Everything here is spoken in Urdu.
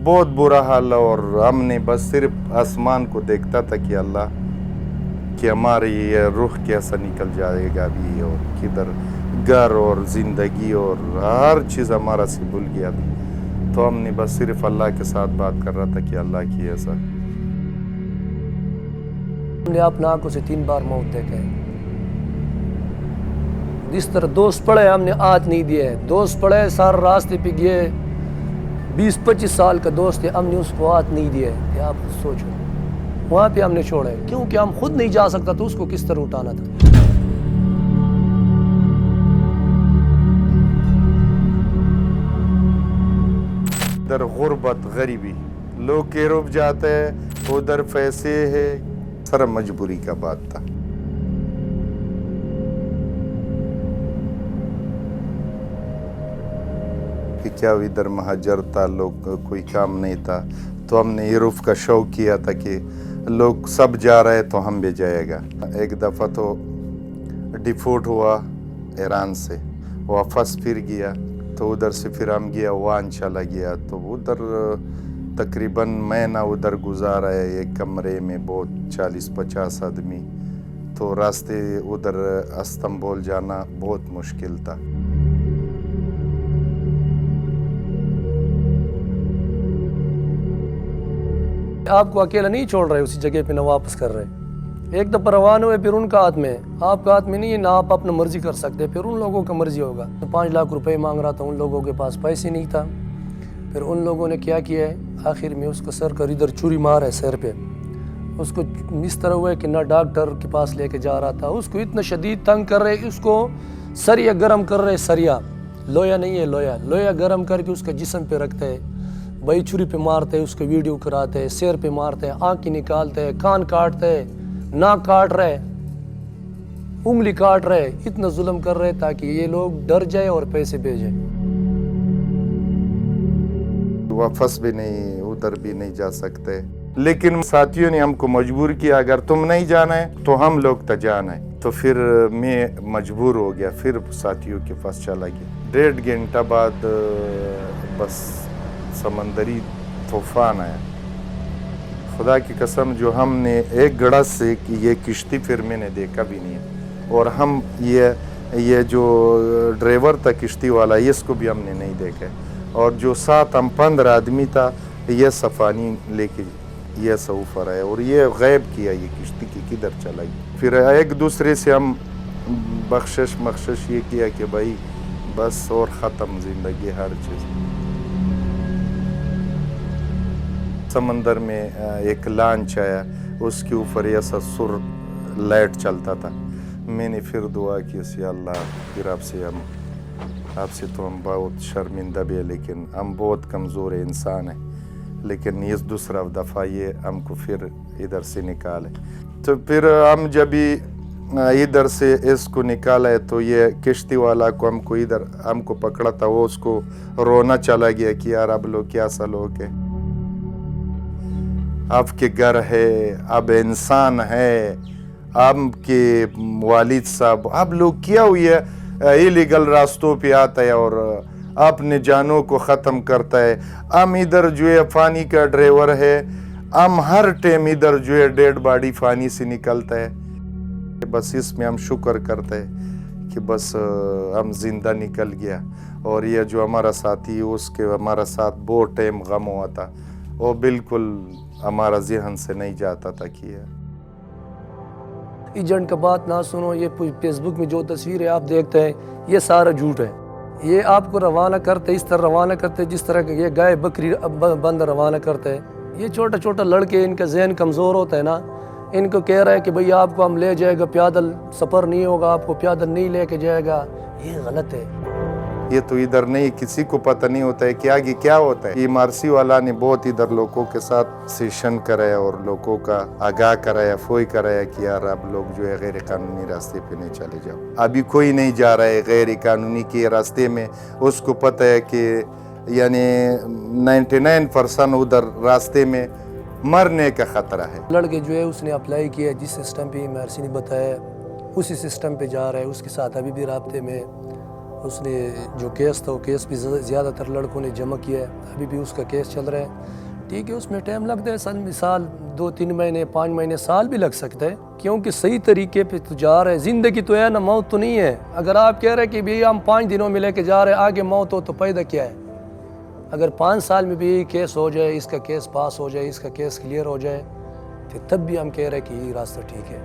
بہت برا حال اور ہم نے بس صرف آسمان کو دیکھتا تھا کہ اللہ کہ ہماری یہ روح کیسا نکل جائے گا ابھی، اور کدھر گھر اور زندگی اور ہر چیز ہمارا سے بھول گیا تھا. تو ہم نے بس صرف اللہ کے ساتھ بات کر رہا تھا کہ اللہ کی ایسا. ہم نے اپنے آنکھوں سے 3 بار موت دیکھا ہے. جس طرح دوست پڑے ہم نے آج نہیں دیا ہے. دوست پڑے سارے راستے پہ گئے، 20-25 سال کا دوست ہے، ہم نے اس کو آج نہیں دیا ہے. کہ آپ خود سوچو، وہاں پہ ہم نے چھوڑا ہے کیونکہ ہم خود نہیں جا سکتا تو اس کو کس طرح اٹھانا تھا. ادھر غربت، غریبی، لوگ کے روب جاتے ہیں، ادھر پیسے ہے، سر مجبوری کا بات تھا. کہ کیا ادھر مہاجر تھا، لوگ کوئی کام نہیں تھا، تو ہم نے یوروپ کا شوق کیا تھا کہ لوگ سب جا رہے تو ہم بھی جائے گا. ایک دفعہ تو ڈیفورٹ ہوا ایران سے، واپس پھر گیا، تو ادھر سے پھر ہم گیا وان چلا گیا. تو ادھر تقریباً مہینہ ادھر گزارا ہے ایک کمرے میں، بہت 40-50 آدمی. تو راستے ادھر استنبول جانا بہت مشکل تھا. آپ کو اکیلا نہیں چھوڑ رہے اسی جگہ پہ، نہ واپس کر رہے. ایک دفعہ روانہ ہوئے پھر ان کا ہاتھ میں، آپ کا ہاتھ میں نہیں ہے، نہ آپ اپنا مرضی کر سکتے، پھر ان لوگوں کا مرضی ہوگا. 5 لاکھ روپے مانگ رہا تھا، ان لوگوں کے پاس پیسے نہیں تھا. پھر ان لوگوں نے کیا کیا ہے، آخر میں اس کا سر کا ادھر چوری مار ہے سر پہ. اس کو اس طرح ہوا ہے کہ نہ ڈاکٹر کے پاس لے کے جا رہا تھا. اس کو اتنا شدید تنگ کر رہے، اس کو سریا گرم کر رہے، سریا لویا نہیں ہے، لویا گرم کر کے اس کا جسم پہ رکھتے ہیں. بھائی چھری پہ مارتے ہیں، اس کو ویڈیو کراتے ہیں، سیر پہ مارتے ہیں، آنکھیں نکالتے ہیں، کان کاٹتے ہیں، ناک کاٹ رہے، انگلی کاٹ رہے. اتنا ظلم کر رہے تاکہ یہ لوگ ڈر جائے اور پیسے بھیجیں. واپس بھی نہیں، ادھر بھی نہیں جا سکتے. لیکن ساتھیوں نے ہم کو مجبور کیا، اگر تم نہیں جانا ہے تو ہم لوگ تو جانا ہے. تو پھر میں مجبور ہو گیا، پھر ساتھیوں کے پاس چلا گیا. 1.5 گھنٹہ بعد بس سمندری طوفان آیا. خدا کی قسم، جو ہم نے ایک گڑھ سے یہ کشتی پھر میں نے دیکھا بھی نہیں ہے. اور ہم یہ جو ڈرائیور تھا کشتی والا، اس کو بھی ہم نے نہیں دیکھا. اور جو ساتھ ہم 15 آدمی تھا، یہ صفانی لے کے یہ سوفر ہے، اور یہ غیب کیا یہ کشتی کی کدھر چلا گئی. پھر ایک دوسرے سے ہم بخشش یہ کیا کہ بھائی بس اور ختم زندگی، ہر چیز. سمندر میں ایک لانچ آیا، اس کے اوپر ایسا سر لائٹ چلتا تھا. میں نے پھر دعا کی، یا اللہ پھر آپ سے تو ہم بہت شرمندہ بھی ہے، لیکن ہم بہت کمزور انسان ہیں، لیکن یہ دوسرا دفعہ یہ ہم کو پھر ادھر سے نکالے. تو پھر ہم جب ادھر سے اس کو نکالا تو یہ کشتی والا کو ہم کو پکڑا تھا، وہ اس کو رونا چلا گیا کہ یار اب لوگ کیسا لوگ ہے، آپ کے گھر ہے، اب انسان ہے، آپ کے والد صاحب، اب لوگ کیا ہوئی ہے ایلیگل راستوں پہ آتا ہے اور اپنے جانوں کو ختم کرتا ہے. ہم ادھر جو ہے پانی کا ڈرائیور ہے، ہم ہر ٹائم ادھر جو ہے ڈیڈ باڈی پانی سے نکلتا ہے. بس اس میں ہم شکر کرتے ہیں کہ بس ہم زندہ نکل گیا. اور یہ جو ہمارا ساتھی اس کے ہمارا ساتھ بہت ٹائم غم ہوا تھا، وہ بالکل ہمارا ذہن سے نہیں جاتا تھا کہ ایجنٹ کا بات نہ سنو. یہ فیس بک میں جو تصویریں آپ دیکھتے ہیں یہ سارا جھوٹ ہے. یہ آپ کو روانہ کرتے اس طرح روانہ کرتے جس طرح کہ یہ گائے بکری بند روانہ کرتے ہیں. یہ چھوٹا لڑکے، ان کا ذہن کمزور ہوتا ہے نا، ان کو کہہ رہا ہے کہ بھئی آپ کو ہم لے جائے گا، پیادل سفر نہیں ہوگا، آپ کو پیادل نہیں لے کے جائے گا. یہ غلط ہے. یہ تو ادھر نہیں، کسی کو پتہ نہیں ہوتا ہے کہ آگے کیا ہوتا ہے. یہ مارسی والا نے بہت ادھر لوگوں کے ساتھ سیشن کرایا اور لوگوں کا آگاہ کرایا، فوئی کرایا کہ یار اب لوگ جو ہے غیر قانونی راستے پہ نہیں چلے جاؤ. ابھی کوئی نہیں جا رہا ہے غیر قانونی کے راستے میں. اس کو پتہ ہے کہ یعنی 99% ادھر راستے میں مرنے کا خطرہ ہے. لڑکے جو ہے اس نے اپلائی کیا، جس سسٹم پہ مارسی نے بتایا اسی سسٹم پہ جا رہا ہے، اس کے ساتھ ابھی بھی رابطے میں. اس نے جو کیس تھا وہ کیس بھی زیادہ تر لڑکوں نے جمع کیا ہے، ابھی بھی اس کا کیس چل رہا ہے۔ ٹھیک ہے، اس میں ٹائم لگتا ہے، سال 2-3 مہینے 5 مہینے سال بھی لگ سکتا ہے، کیونکہ صحیح طریقے پہ تو جا رہے ہیں۔ زندگی تو ہے نا، موت تو نہیں ہے۔ اگر آپ کہہ رہے کہ بھی ہم 5 دنوں میں لے کے جا رہے ہیں، آگے موت ہو تو پیدا کیا ہے؟ اگر 5 سال میں بھی کیس ہو جائے، اس کا کیس پاس ہو جائے، اس کا کیس کلیئر ہو جائے، تو تب بھی ہم کہہ رہے ہیں کہ یہ راستہ ٹھیک ہے۔